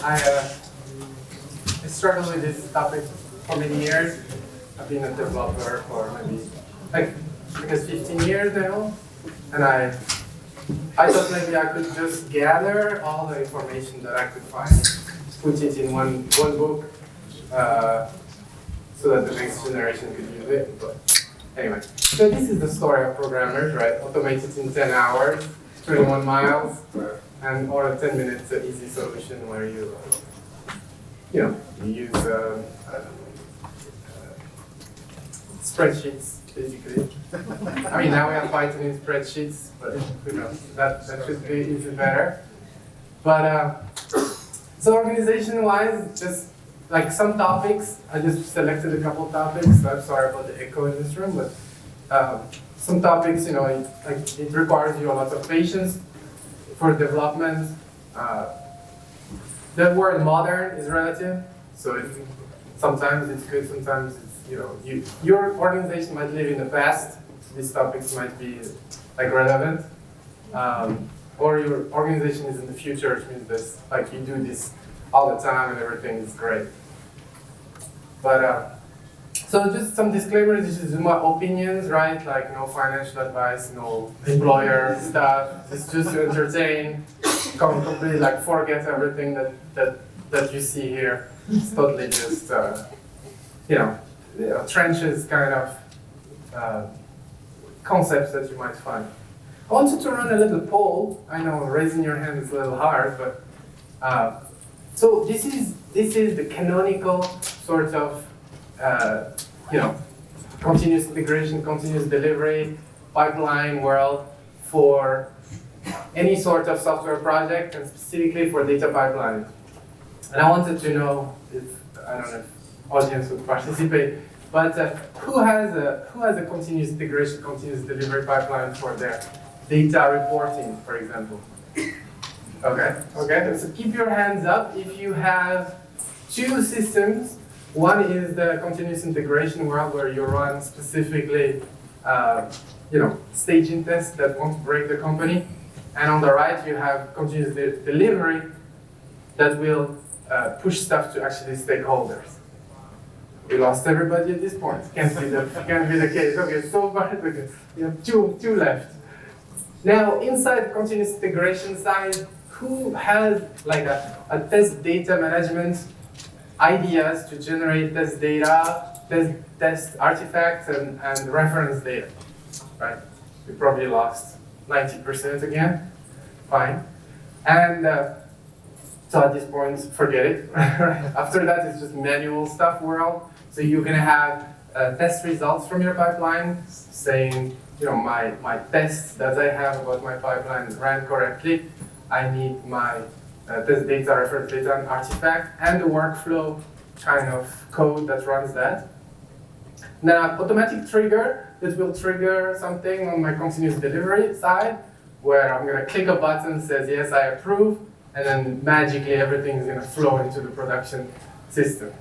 I struggled with this topic for many years. I've been a developer for maybe, I guess 15 years now. And I thought maybe I could just gather all the information that I could find, put it in one book, so that the next generation could use it. But anyway, so this is the story of programmers, right? Automated in 10 hours, 21 miles, and or a 10 minutes easy solution where you use spreadsheets, basically. I mean, now we have Python in spreadsheets, but who knows? That should be even better. But so organization-wise, just like some topics, I just selected a couple topics. I'm sorry about the echo in this room, but some topics, it requires you a lot of patience for development. The word modern is relative, so sometimes it's good, sometimes it's, your organization might live in the past, these topics might be relevant, or your organization is in the future, which means this, you do this all the time and everything is great. But, so just some disclaimers, this is my opinions, right? Like no financial advice, no employer stuff, it's just to entertain, completely forget everything that you see here. It's totally just, trenches kind of concepts that you might find. I wanted to run a little poll. I know raising your hand is a little hard, but so this is the canonical sort of continuous integration, continuous delivery, pipeline world for any sort of software project, and specifically for data pipelines. And I wanted to know if, I don't know if audience would participate, but who has a continuous integration, continuous delivery pipeline for their data reporting, for example? Okay, so keep your hands up if you have two systems. One is the continuous integration world where you run specifically, staging tests that won't break the company. And on the right, you have continuous delivery that will push stuff to actually stakeholders. We lost everybody at this point. Can't be the case. Okay, so far, okay. We have two left. Now, inside the continuous integration side, who has a test data management ideas to generate test data, test artifacts, and reference data, right? We probably lost 90% again. Fine. And so at this point, forget it. After that, it's just manual stuff world. So you're going to have test results from your pipeline saying, my tests that I have about my pipeline ran correctly. I need my test data, reference data, and artifact, and the workflow kind of code that runs that. Now, automatic trigger that will trigger something on my continuous delivery side, where I'm going to click a button that says, yes, I approve, and then magically everything is going to flow into the production system.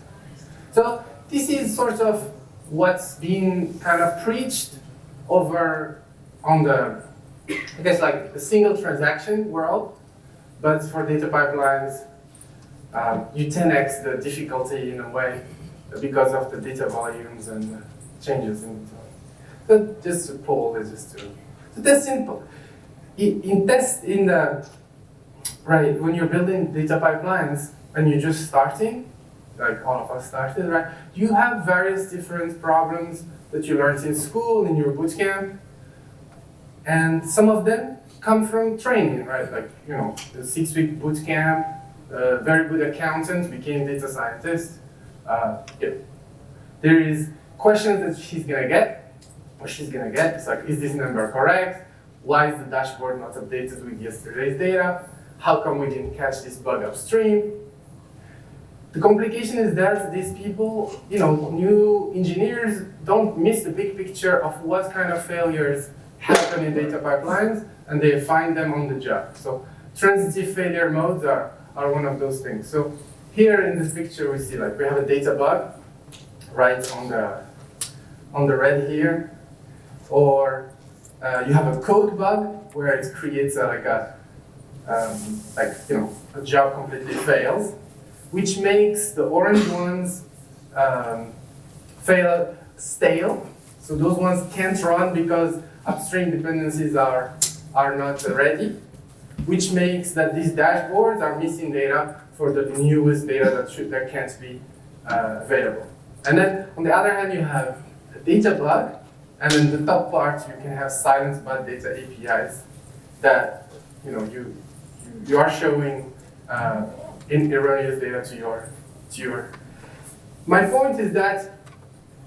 So this is sort of what's being kind of preached over on the, I guess, the single transaction world, but for data pipelines, you 10x the difficulty in a way because of the data volumes and changes in it. So just to poll is just to test simple. Right, when you're building data pipelines and you're just starting, like all of us started, right? You have various different problems that you learned in school, in your bootcamp, and some of them come from training, right? The 6-week bootcamp, very good accountant became data scientist. There is questions that she's gonna get, or she's gonna get. It's is this number correct? Why is the dashboard not updated with yesterday's data? How come we didn't catch this bug upstream? The complication is that these people, new engineers don't miss the big picture of what kind of failures happen in data pipelines, and they find them on the job. So transitive failure modes are one of those things. So here in this picture we see we have a data bug right on the red here, or you have a code bug where it creates a job completely fails. which makes the orange ones stale. So those ones can't run because upstream dependencies are not ready, which makes that these dashboards are missing data for the newest data that can't be available. And then on the other hand, you have a data bug, and in the top part you can have silent bad data APIs that you are showing erroneous data to your. My point is that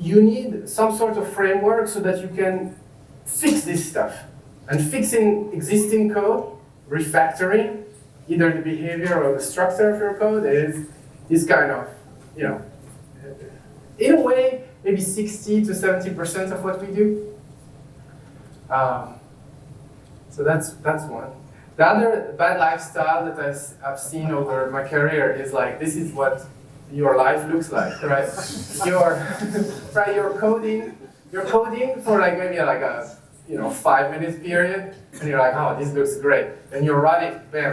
you need some sort of framework so that you can fix this stuff. And fixing existing code, refactoring, either the behavior or the structure of your code is kind of, in a way, maybe 60 to 70% of what we do. So that's one. The other bad lifestyle that I've seen over my career is like, this is what your life looks like, right? You're coding for like maybe like a 5 minutes period, and you're like, oh, this looks great. And you're running, bam,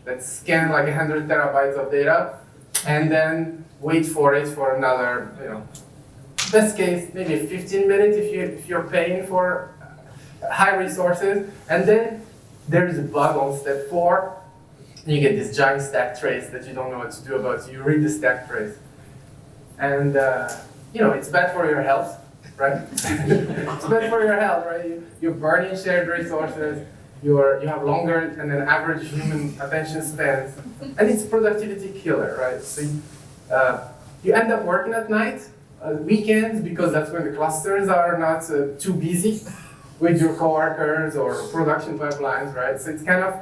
let's scan like 100 terabytes of data, and then wait for it for another, best case, maybe 15 minutes if you're paying for high resources, and then there is a bug on step 4. You get this giant stack trace that you don't know what to do about. So you read the stack trace, and it's bad for your health, right? It's bad for your health, right? You're burning shared resources. You have longer than an average human attention spans, and it's a productivity killer, right? So you end up working at night, weekends, because that's when the clusters are not too busy with your coworkers or production pipelines, right? So it's kind of,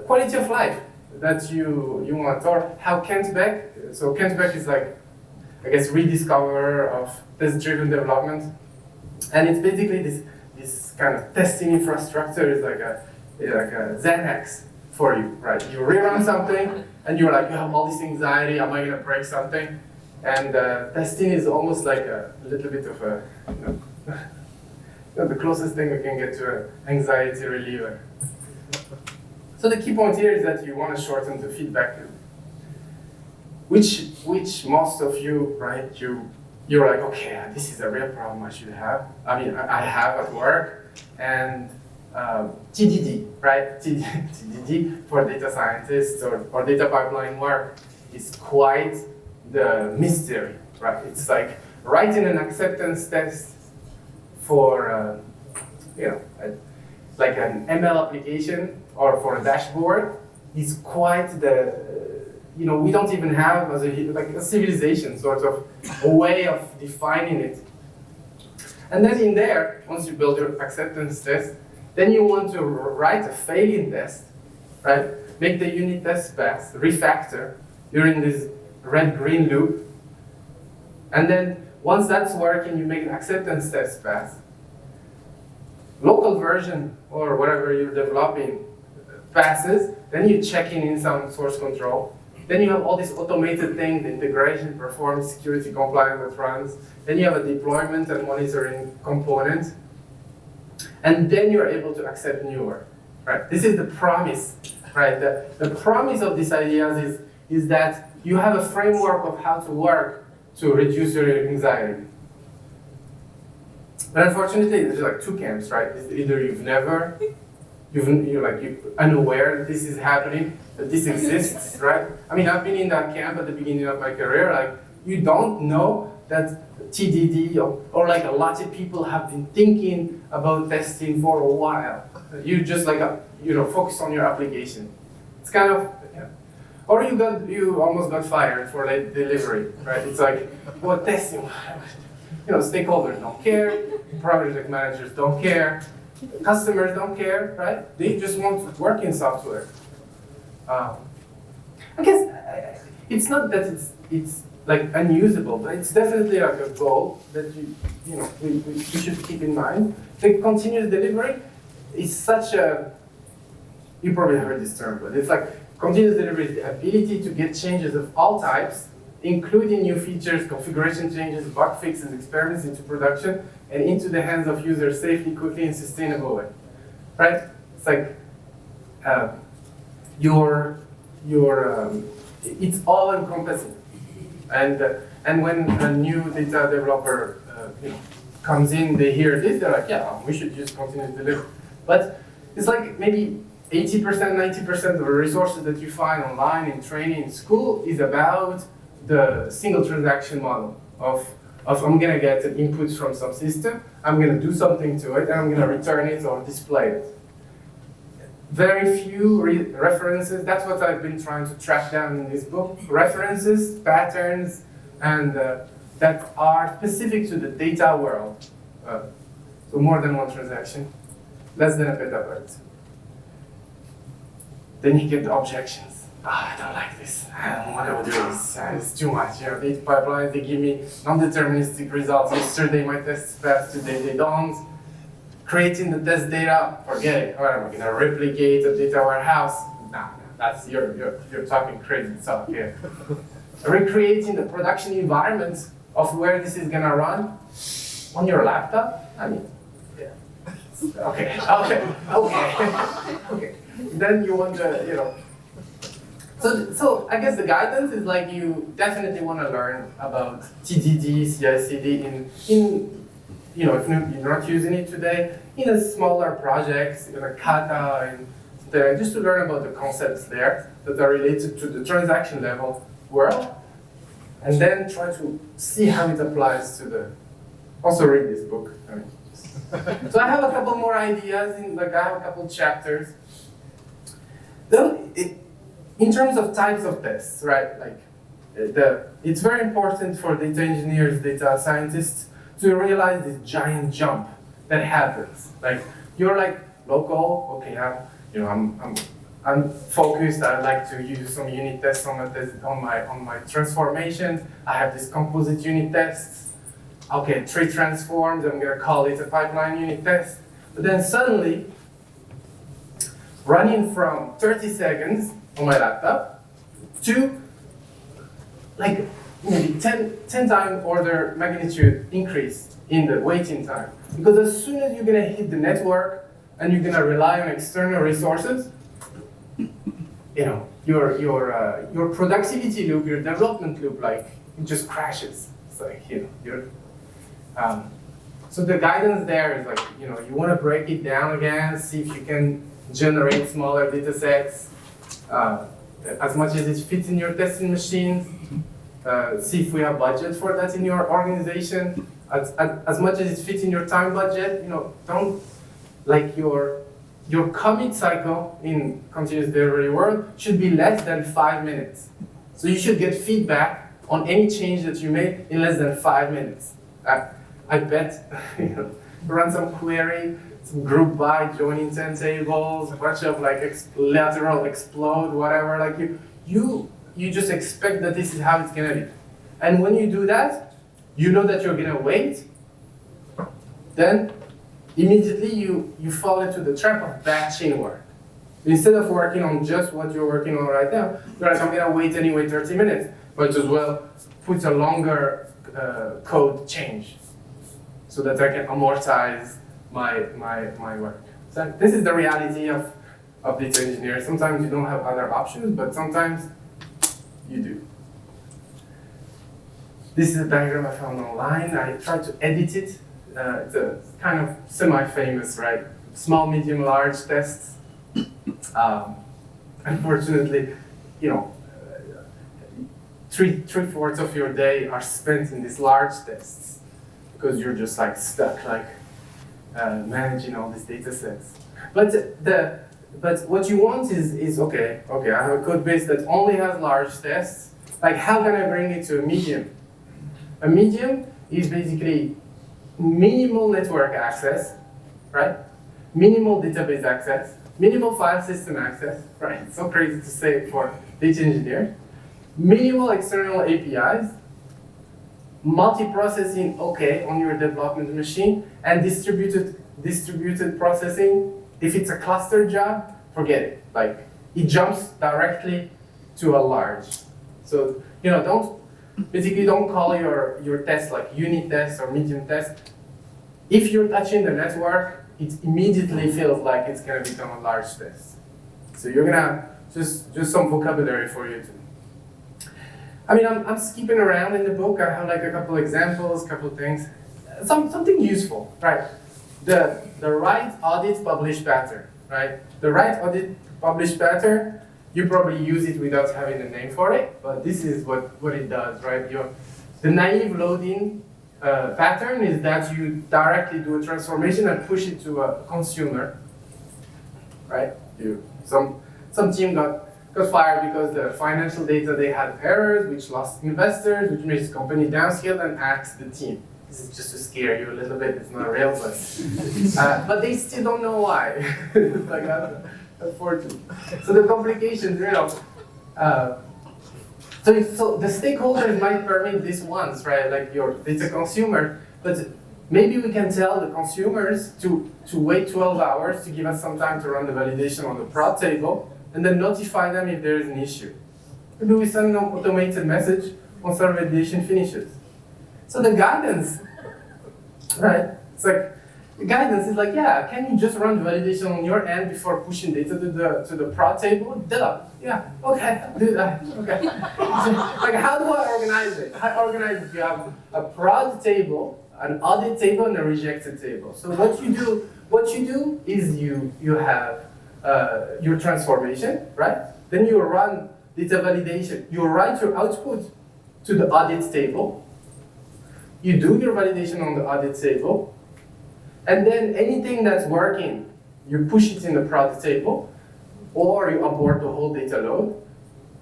quality of life that you want. Or how Kent Beck, so Kent Beck is like, I guess, rediscoverer of test-driven development. And it's basically this kind of testing infrastructure is like a Xanax for you, right? You rerun something, and you're like, you have all this anxiety, am I gonna break something? And testing is almost like a little bit of a, the closest thing we can get to an anxiety reliever. So the key point here is that you want to shorten the feedback loop, which most of you, right, you're like, okay, this is a real problem I should have. I mean, I have at work, and TDD, right? TDD for data scientists or data pipeline work is quite the mystery, right? It's like writing an acceptance test for, like an ML application or for a dashboard is quite the, we don't even have as a civilization sort of a way of defining it. And then in there, once you build your acceptance test, then you want to write a failing test, right? Make the unit test pass, refactor during this red-green loop. And then once that's working, you make an acceptance test pass. Local version or whatever you're developing passes, then you check in some source control. Then you have all this automated thing, the integration, performance, security, compliance that runs. Then you have a deployment and monitoring component. And then you're able to accept newer, right? This is the promise, right? The promise of these ideas is that you have a framework of how to work to reduce your anxiety. But unfortunately, there's like two camps, right? Either you're unaware that this is happening, that this exists, right? I mean, I've been in that camp at the beginning of my career. Like, you don't know that TDD or like a lot of people have been thinking about testing for a while. You just focus on your application. It's kind of, or you almost got fired for late delivery, right? It's like, well, testing. Stakeholders don't care, project managers don't care, customers don't care, right? They just want working software. I guess it's not that it's like unusable, but it's definitely like a goal that we should keep in mind. The continuous delivery is such a, you probably heard this term, but it's like continuous delivery is the ability to get changes of all types, including new features, configuration changes, bug fixes, experiments into production, and into the hands of users safely, quickly, and sustainable way, right? It's like it's all encompassing. And when a new data developer comes in, they hear this, they're like, yeah, we should use continuous delivery. But it's like maybe 80%, 90% of the resources that you find online in training in school is about the single transaction model of I'm gonna get an input from some system, I'm gonna do something to it, and I'm gonna return it or display it. Very few references, that's what I've been trying to track down in this book. References, patterns, and that are specific to the data world. So more than one transaction, less than a petabyte. Then you get the objections. I don't like this. I don't want to do this. It's too much. Data pipelines, they give me non-deterministic results. Yesterday my tests passed, today they don't. Creating the test data, forget it. What am I going to replicate a data warehouse? Nah, that's you're talking crazy stuff here. Recreating the production environment of where this is going to run on your laptop? I mean, yeah. Okay. Then you want to, So I guess the guidance is like you definitely want to learn about TDD, CI/CD if you're not using it today, in a smaller projects, in a kata, and just to learn about the concepts there that are related to the transaction level world, and then try to see how it applies to the. Also read this book. So I have a couple more ideas. I have a couple chapters. Though in terms of types of tests, right? It's very important for data engineers, data scientists, to realize this giant jump that happens. Like you're like local, okay, I'm focused. I like to use some unit tests on my transformations. I have these composite unit tests. Okay, tree transforms. I'm gonna call it a pipeline unit test. But then suddenly, running from 30 seconds on my laptop to like maybe 10 times order magnitude increase in the waiting time. Because as soon as you're gonna hit the network and you're gonna rely on external resources, your productivity loop, your development loop, it just crashes. It's like, so the guidance there is you want to break it down again, see if you can generate smaller data sets, as much as it fits in your testing machines. See if we have budget for that in your organization. As much as it fits in your time budget, don't your commit cycle in continuous delivery world should be less than 5 minutes. So you should get feedback on any change that you made in less than 5 minutes. I bet run some query, some group by, join intent tables, a bunch of lateral explode, whatever. You just expect that this is how it's gonna be. And when you do that, you know that you're gonna wait. Then immediately you fall into the trap of batching work. Instead of working on just what you're working on right now, you're like, I'm gonna wait anyway 30 minutes, but as well put a longer code change so that I can amortize my work. So this is the reality of data engineering. Sometimes you don't have other options, but sometimes you do. This is a diagram I found online. I tried to edit it. It's a kind of semi-famous, right? Small, medium, large tests. Unfortunately, three-fourths of your day are spent in these large tests because you're just stuck, managing all these data sets. But what you want is okay, I have a code base that only has large tests. How can I bring it to a medium? A medium is basically minimal network access, right? Minimal database access, minimal file system access, right? It's so crazy to say for data engineers. Minimal external APIs, multi-processing on your development machine, and distributed processing. If it's a cluster job, forget it. It jumps directly to a large. So don't call your test unit test or medium test. If you're touching the network, it immediately feels like it's gonna become a large test. So you're gonna Just some vocabulary for you too. I mean, I'm skipping around in the book. I have like a couple examples, couple things. Something useful, right? The write audit publish pattern, right? The write audit publish pattern, you probably use it without having a name for it, but this is what it does, right? The naive loading pattern is that you directly do a transformation and push it to a consumer, right? Some team got fired because the financial data they had errors, which lost investors, which makes the company downscale and axed the team. This is just to scare you a little bit. It's not real, but they still don't know why. Like unfortunately. So the complications, so the stakeholders might permit this once, right? Like your data consumer, but maybe we can tell the consumers to wait 12 hours to give us some time to run the validation on the prod table, and then notify them if there is an issue. Maybe we send an automated message once our validation finishes. So the guidance, right? It's like, the guidance is like, yeah, can you just run the validation on your end before pushing data to the prod table? Duh. Yeah, okay, I'll do that. Okay. Like, how do I organize it? I organize it. You have a prod table, an audit table, and a rejected table. So what you do is you have your transformation, right? Then you run data validation. You write your output to the audit table. You do your validation on the audit table. And then anything that's working, you push it in the prod table, or you abort the whole data load,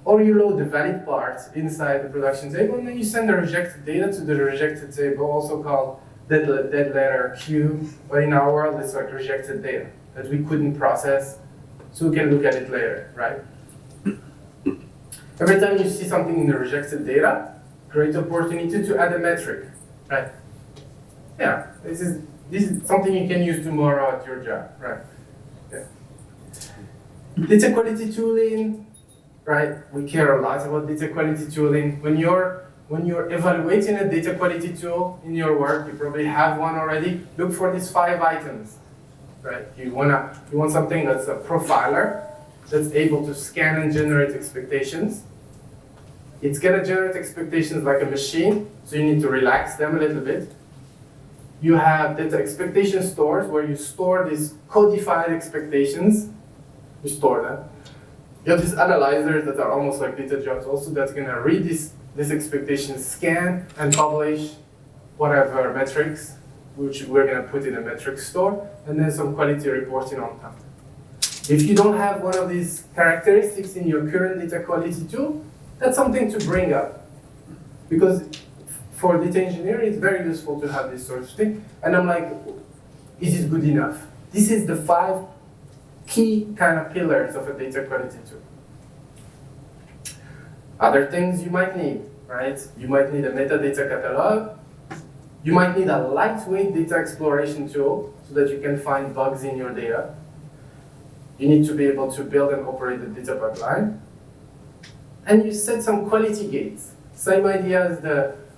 or you load the valid parts inside the production table, and then you send the rejected data to the rejected table, also called dead letter queue, but in our world it's like rejected data that we couldn't process, so we can look at it later, right? Every time you see something in the rejected data, great opportunity to add a metric, right? Yeah, this is something you can use tomorrow at your job, right? Yeah. Data quality tooling, right? We care a lot about data quality tooling. When you're evaluating a data quality tool in your work, you probably have one already. Look for these 5 items, right? You want something that's a profiler, that's able to scan and generate expectations. It's gonna generate expectations like a machine, so you need to relax them a little bit. You have data expectation stores where you store these codified expectations. You store them. You have these analyzers that are almost like data jobs also that's gonna read this expectation, scan, and publish whatever metrics, which we're gonna put in a metric store, and then some quality reporting on top. If you don't have one of these characteristics in your current data quality tool, that's something to bring up. Because for data engineering, it's very useful to have this sort of thing. And I'm like, is it good enough? This is the 5 key kind of pillars of a data quality tool. Other things you might need, right? You might need a metadata catalog. You might need a lightweight data exploration tool so that you can find bugs in your data. You need to be able to build and operate the data pipeline. And you set some quality gates. Same idea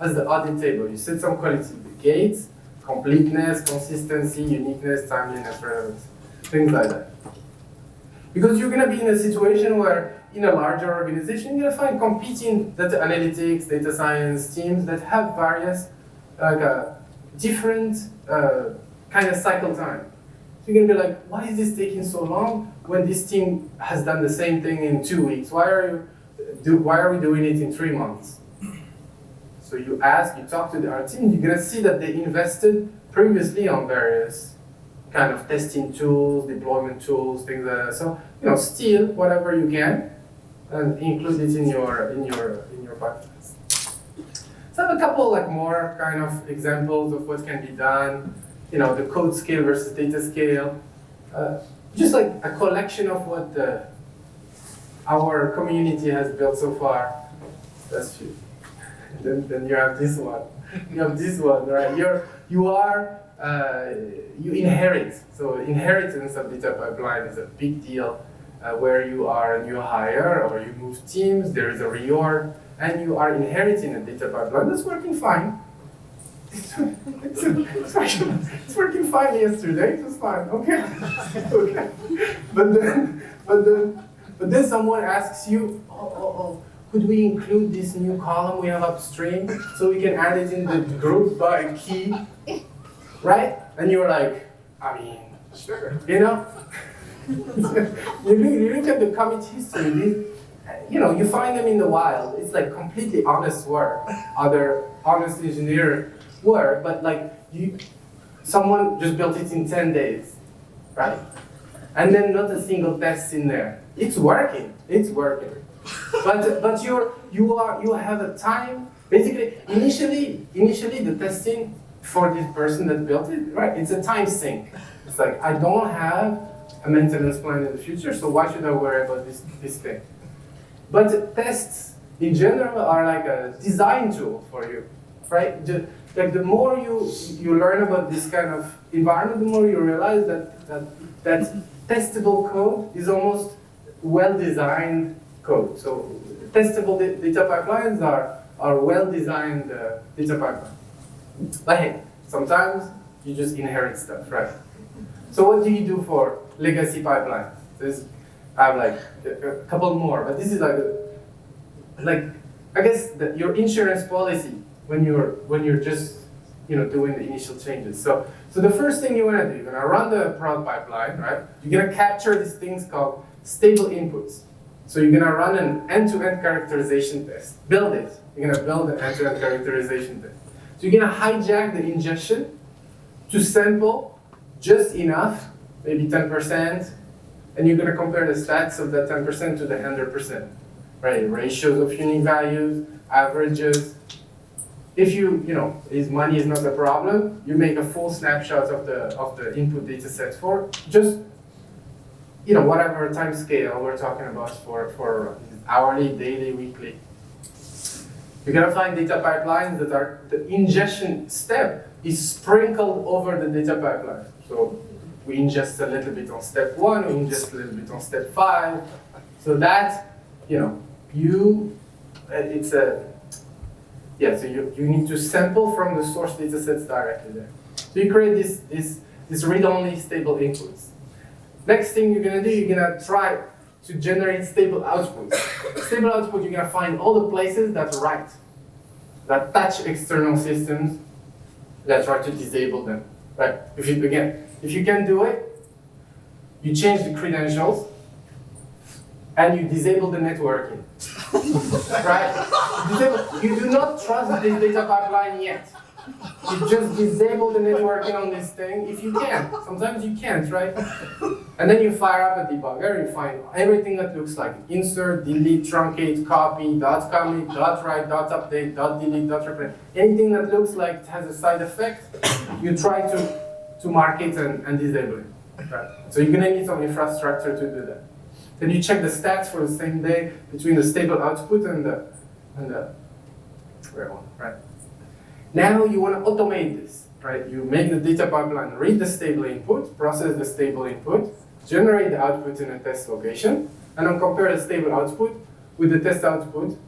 as the audit table. You set some quality gates, completeness, consistency, uniqueness, timeliness, relevance, things like that. Because you're going to be in a situation where in a larger organization, you're going to find competing data analytics, data science teams that have various different kind of cycle time. So you're going to be like, why is this taking so long when this team has done the same thing in 2 weeks? Why are we doing it in 3 months? So you talk to our team, you're going to see that they invested previously on various kind of testing tools, deployment tools, things like that. So steal whatever you can and include it in your pipelines. So I have a couple more kind of examples of what can be done. The code scale versus data scale. Just like a collection of what our community has built so far. That's true. Then you have this one. You have this one, right? You inherit. So inheritance of data pipeline is a big deal. Where you are a new hire or you move teams, there is a reorg, and you are inheriting a data pipeline. That's working fine. It's working fine yesterday. It was fine. Okay. Okay. But then But then someone asks you, could we include this new column we have upstream so we can add it in the group by key, right? And you're like, I mean, sure, you know? you look at the commit history, you find them in the wild. It's like completely honest work, other honest engineer work, but like someone just built it in 10 days, right? And then not a single test in there. It's working. But you have a time. Basically, initially the testing for this person that built it, right? It's a time sink. It's like I don't have a maintenance plan in the future, so why should I worry about this thing? But tests in general are like a design tool for you, right? The more you learn about this kind of environment, the more you realize that testable code is almost well-designed code. So testable data pipelines are well-designed data pipelines. But hey, sometimes you just inherit stuff, right? So what do you do for legacy pipelines? I have like a couple more, but this is like I guess your insurance policy when you're just doing the initial changes. So the first thing you want to do, you're going to run the prod pipeline, right? You're going to capture these things called stable inputs. So you're going to run an end-to-end characterization test. Build it. You're going to build an end-to-end characterization test. So you're going to hijack the ingestion to sample just enough, maybe 10%, and you're going to compare the stats of that 10% to the 100%, right? Ratios of unique values, averages. If his money is not a problem, you make a full snapshot of the input data set for just whatever time scale we're talking about for hourly, daily, weekly. You're gonna find data pipelines that are the ingestion step is sprinkled over the data pipeline. So we ingest a little bit on step 1, we ingest a little bit on step 5. So that so you need to sample from the source data sets directly there. So you create this read-only stable inputs. Next thing you're gonna do, you're gonna try to generate stable outputs. Stable output, you're gonna find all the places that write, that touch external systems, that try to disable them. Right? If you can do it, you change the credentials and you disable the networking. Right? You do not trust this data pipeline yet. You just disable the networking on this thing if you can. Sometimes you can't, right? And then you fire up a debugger, you find everything that looks like insert, delete, truncate, copy, dot commit, dot write, dot update, dot delete, dot replace. Anything that looks like it has a side effect, you try to mark it and disable it. Right? So you're gonna need some infrastructure to do that. Then you check the stats for the same day between the stable output and the rare one, right? Now you want to automate this, right? You make the data pipeline read the stable input, process the stable input, generate the output in a test location, and then compare the stable output with the test output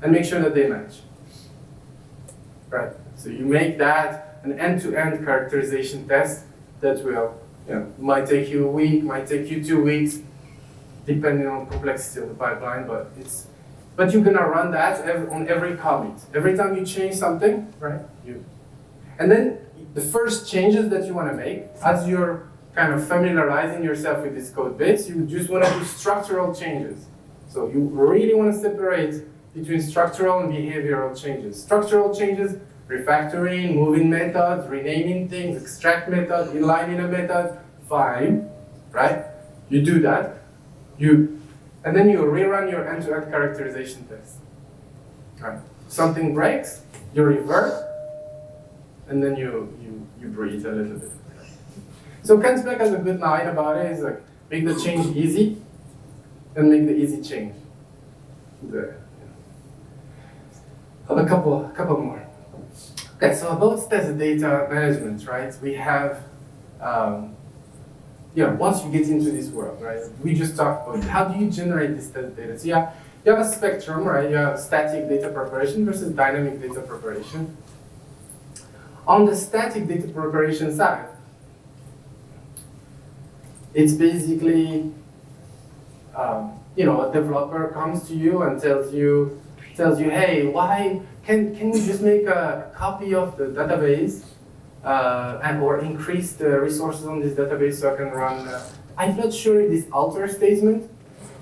and make sure that they match. Right? So you make that an end-to-end characterization test that will, might take you a week, might take you 2 weeks, depending on the complexity of the pipeline, but you're gonna run that on every commit. Every time you change something, right? And then the first changes that you wanna make, as you're kind of familiarizing yourself with this code base, you just wanna do structural changes. So you really wanna separate between structural and behavioral changes. Structural changes, refactoring, moving methods, renaming things, extract method, inlining a method, fine, right? You do that. And then you rerun your end-to-end characterization test. Right. Something breaks, you revert, and then you breathe a little bit. So Kensbeck has a good line about it. It's like, make the change easy, and make the easy change. Have a couple more. Okay, so about test data management, right? We have, once you get into this world, right? We just talked about how do you generate this test data. So you have a spectrum, right? You have static data preparation versus dynamic data preparation. On the static data preparation side, it's basically a developer comes to you and tells you, hey, why can you just make a copy of the database or increase the resources on this database so I can run? I'm not sure this alter statement.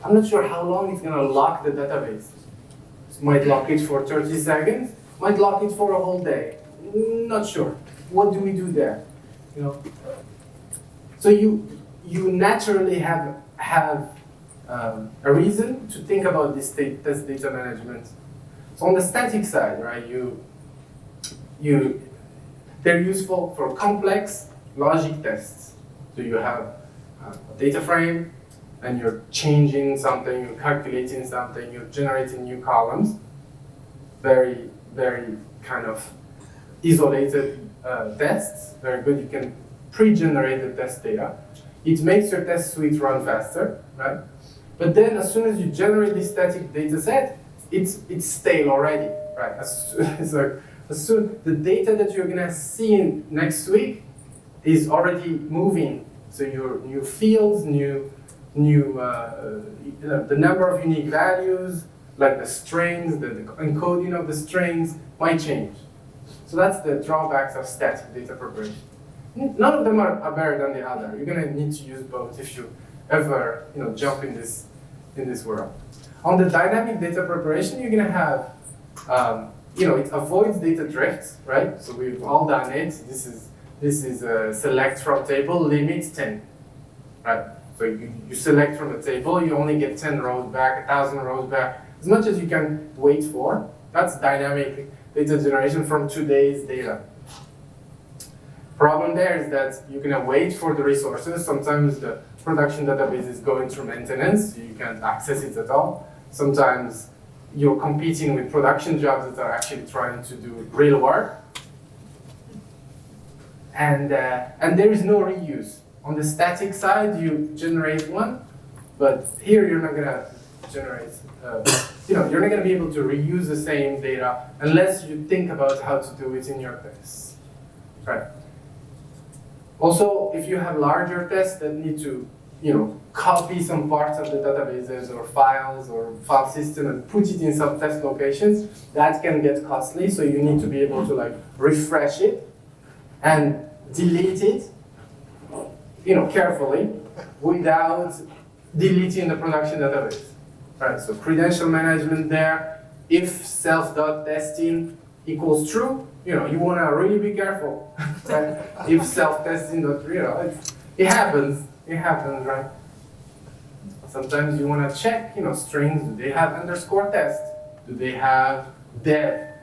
I'm not sure how long it's going to lock the database. It might lock it for 30 seconds. Might lock it for a whole day. Not sure. What do we do there? So you naturally have a reason to think about this test data management. So on the static side, right, they're useful for complex logic tests. So you have a data frame, and you're changing something, you're calculating something, you're generating new columns. Very, very kind of isolated tests. Very good. You can pre-generate the test data. It makes your test suite run faster, right? But then as soon as you generate this static data set, it's stale already, right? As soon the data that you're gonna see next week is already moving. So your new fields, the number of unique values, like the strings, the encoding of the strings might change. So that's the drawbacks of static data preparation. None of them are better than the other. You're gonna need to use both if you ever jump in this world. On the dynamic data preparation, you're gonna have it avoids data drifts, right? So we've all done it. This is a select from table, limit 10, right? So you select from the table, you only get 10 rows back, 1,000 rows back, as much as you can wait for. That's dynamic data generation from today's data. Problem there is that you're gonna wait for the resources. Sometimes the production database is going through maintenance, so you can't access it at all. Sometimes you're competing with production jobs that are actually trying to do real work. And there is no reuse. On the static side, you generate one, but here you're not gonna generate, you're not gonna be able to reuse the same data unless you think about how to do it in your tests, right? Also, if you have larger tests that need to, copy some parts of the databases or files or file system and put it in some test locations, that can get costly. So you need to be able to refresh it and delete it, carefully without deleting the production database. Right. So credential management there. If self.testing equals true, you want to really be careful. Right? If self-testing not real, it happens. It happens, right? Sometimes you want to check, strings. Do they have underscore test? Do they have dev?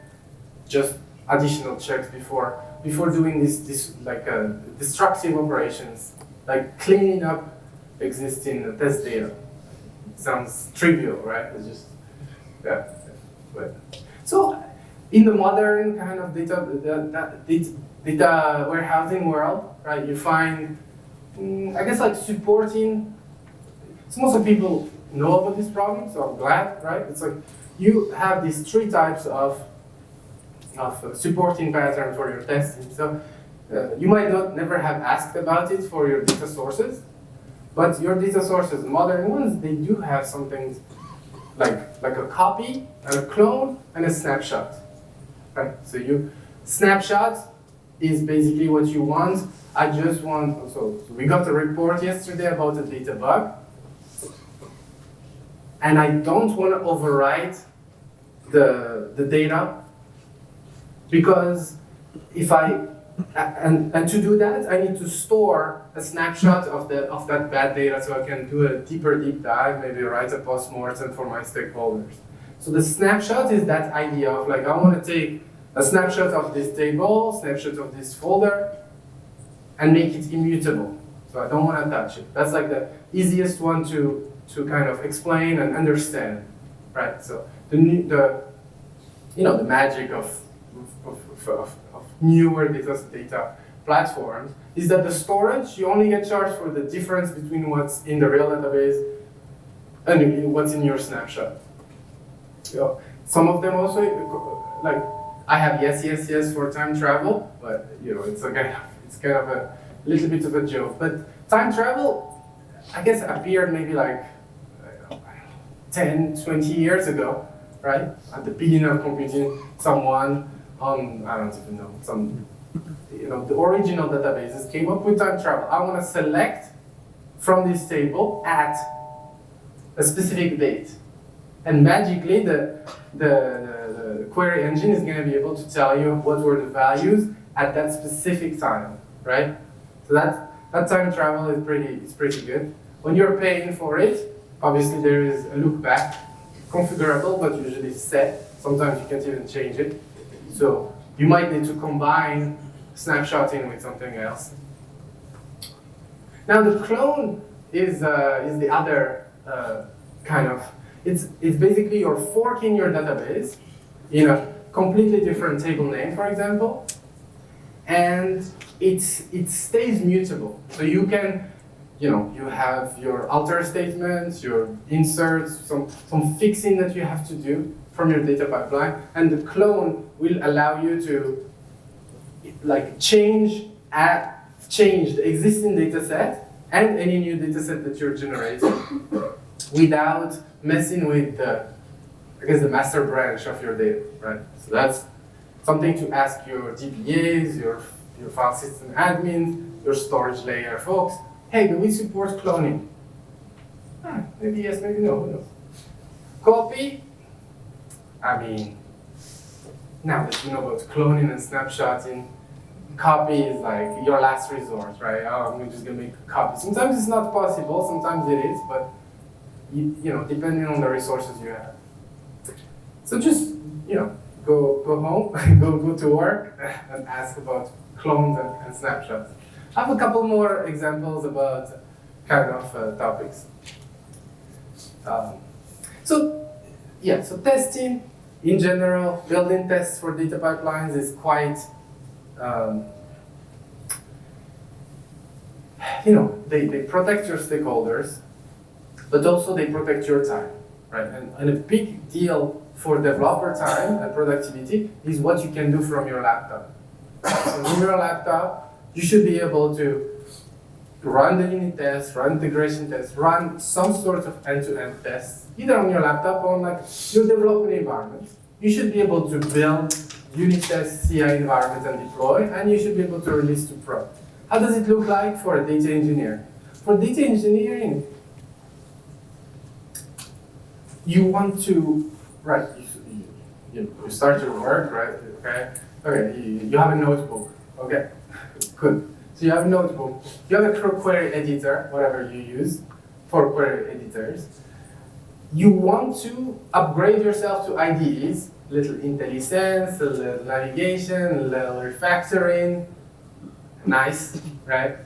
Just additional checks before doing this destructive operations, like cleaning up existing test data. It sounds trivial, right? It's just But so in the modern kind of data warehousing world, right? You find, I guess, supporting. So most of people know about this problem, so I'm glad, right? It's you have these three types of supporting pattern for your testing. So you might never have asked about it for your data sources, but your data sources, modern ones, they do have something like a copy and a clone and a snapshot. Right? So snapshot is basically what you want. I just want, so we got a report yesterday about a data bug, and I don't want to overwrite the data, because if and to do that, I need to store a snapshot of that bad data so I can do a deep dive, maybe write a post-mortem for my stakeholders. So the snapshot is that idea of I want to take a snapshot of this table, snapshot of this folder, and make it immutable. So I don't want to touch it. That's the easiest one to kind of explain and understand, right? So the magic of newer data platforms is that the storage, you only get charged for the difference between what's in the real database and what's in your snapshot. So some of them also, I have yes for time travel, but it's kind of a little bit of a joke. But time travel, I guess, appeared maybe 10, 20 years ago, right? At the beginning of computing, someone on, I don't even know, the original databases came up with time travel. I want to select from this table at a specific date. And magically, the query engine is going to be able to tell you what were the values at that specific time, right? So that time travel is pretty good. When you're paying for it, obviously there is a look back, configurable, but usually set. Sometimes you can't even change it. So you might need to combine snapshotting with something else. Now the clone is the other kind of, it's basically you're forking your database in a completely different table name, for example, and it stays mutable. So you can, you have your alter statements, your inserts, some fixing that you have to do from your data pipeline, and the clone will allow you to change the existing data set and any new data set that you're generating without messing with the master branch of your data, right? So that's something to ask your DBAs, your file system admins, your storage layer folks. Hey, do we support cloning? Maybe yes, maybe no, who knows? Copy, now that you know about cloning and snapshotting, copy is like your last resort, right? Oh, I'm just gonna make a copy. Sometimes it's not possible, sometimes it is, but depending on the resources you have. So just, go home, go to work and ask about clones and snapshots. I have a couple more examples about kind of topics. So testing in general, building tests for data pipelines is quite, they protect your stakeholders, but also they protect your time, right? And a big deal for developer time and productivity is what you can do from your laptop. So in your laptop, you should be able to run the unit tests, run integration tests, run some sort of end-to-end tests, either on your laptop or on your development environment. You should be able to build unit tests, CI environment and deploy, and you should be able to release to prod. How does it look like for a data engineer? For data engineering, you want to, right, you start your work, right, okay, you have a notebook, okay, good. So you have a notebook, you have a query editor, whatever you use for query editors. You want to upgrade yourself to IDEs, little IntelliSense, a little navigation, a little refactoring, nice, right?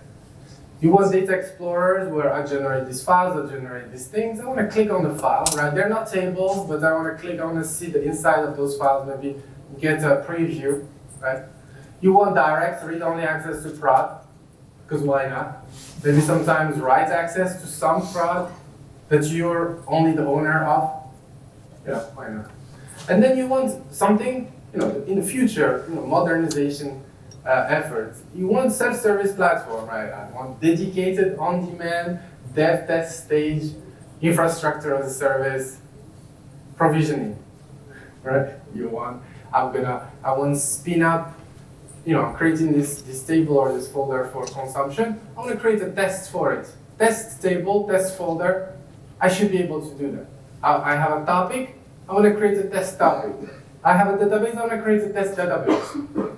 You want data explorers where I generate these files, I generate these things. I want to click on the file, right? They're not tables, but I want to see the inside of those files, maybe get a preview, right? You want direct read-only access to prod, because why not? Maybe sometimes write access to some prod that you're only the owner of. Yeah, why not? And then you want something, in the future, modernization efforts. You want self-service platform, right? I want dedicated, on-demand, dev test stage, infrastructure as a service, provisioning, right? I want to spin up, I'm creating this table or this folder for consumption. I want to create a test for it. Test table, test folder. I should be able to do that. I have a topic. I want to create a test topic. I have a database. I want to create a test database.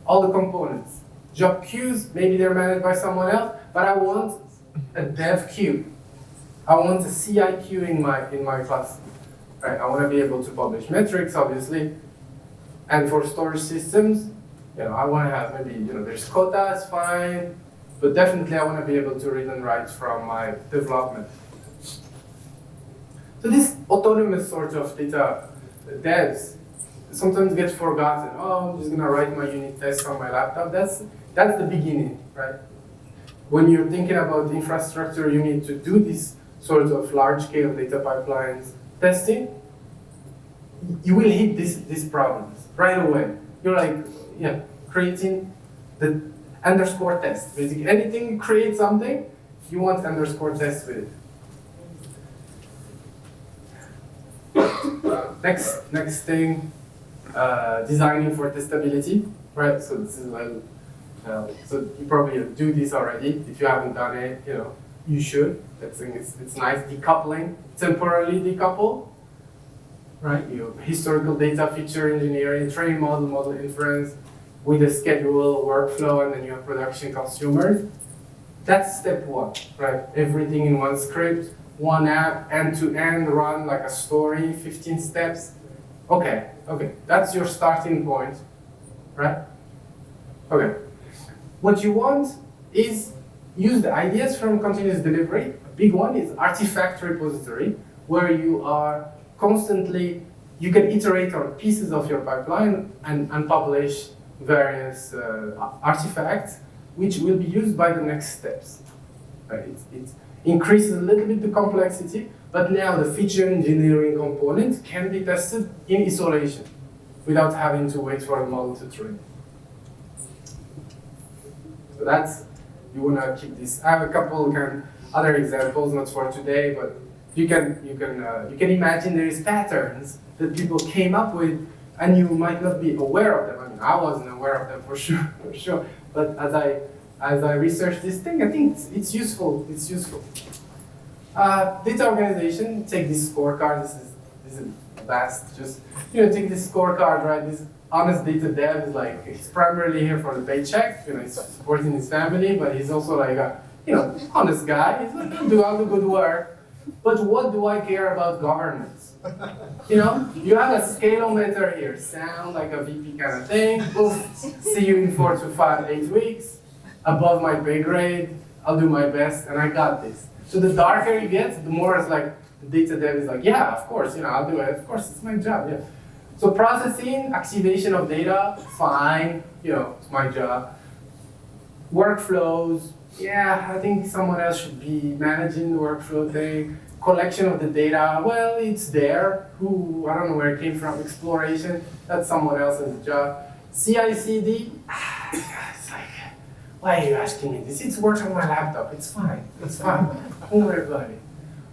All the components. Job queues, maybe they're managed by someone else, but I want a dev queue. I want a CI queue in my class. Right? I want to be able to publish metrics, obviously. And for storage systems, I want to have maybe, there's quotas, fine, but definitely I want to be able to read and write from my development. So this autonomous sort of data devs sometimes get forgotten. Oh, I'm just going to write my unit tests on my laptop. That's the beginning, right? When you're thinking about the infrastructure, you need to do this sort of large-scale data pipelines testing. You will hit these problems right away. You're like, creating the underscore test. Basically, anything you create something, you want underscore test with it. Next thing, designing for testability, right? So this is like, so you probably do this already. If you haven't done it, you should. I think it's nice. Decoupling, temporarily decouple, right? You historical data, feature engineering, train model inference with a schedule, workflow, and then you have production consumers. That's step one, right? Everything in one script, one app, end-to-end, run like a story, 15 steps. Okay, that's your starting point, right? Okay. What you want is use the ideas from continuous delivery. A big one is artifact repository, where you are constantly, you can iterate on pieces of your pipeline and publish various artifacts, which will be used by the next steps. Right? It increases a little bit the complexity, but now the feature engineering component can be tested in isolation without having to wait for a model to train. So that's, you want to keep this. I have a couple other examples, not for today, but you can imagine there is patterns that people came up with, and you might not be aware of them. I mean, I wasn't aware of them for sure. But as I research this thing, I think it's useful. It's useful. Data organization. Take this scorecard. This is vast. Just take this scorecard, right? This honest data dev is like, he's primarily here for the paycheck. He's supporting his family, but he's also like a honest guy. He's like, do all the good work. But what do I care about governance? You have a scalometer here, sound like a VP kind of thing. Oof, see you in 4 to 5, 8 weeks. Above my pay grade, I'll do my best, and I got this. So the darker it gets, the more it's like, the data dev is like, yeah, of course, I'll do it. Of course, it's my job, yeah. So processing, activation of data, fine, it's my job. Workflows, yeah, I think someone else should be managing the workflow thing. Collection of the data, well, it's there. I don't know where it came from. Exploration, that's someone else's job. CI/CD, it's like, why are you asking me this? It's work on my laptop. It's fine. Don't worry about it.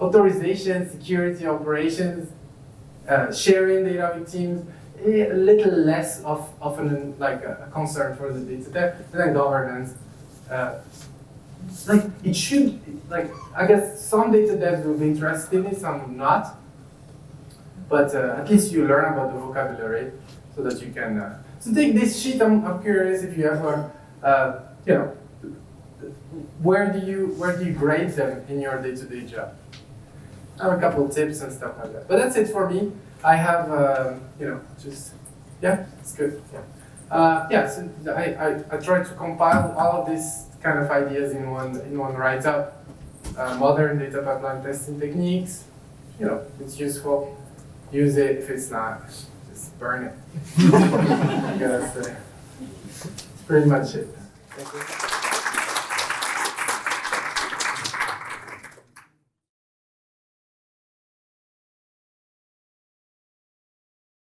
Authorization, security, operations, sharing data with teams, a little less of a concern for the data. Then governance. It should, I guess some data devs will be interested in it, some will not. But at least you learn about the vocabulary so that you can. So take this sheet. I'm curious if you ever, where do you grade them in your day-to-day job? I have a couple tips and stuff like that. But that's it for me. I have, it's good. Yeah. So I try to compile all of these kind of ideas in one write-up. Modern data pipeline testing techniques. It's useful. Use it. If it's not, just burn it. That's pretty much it. Thank you.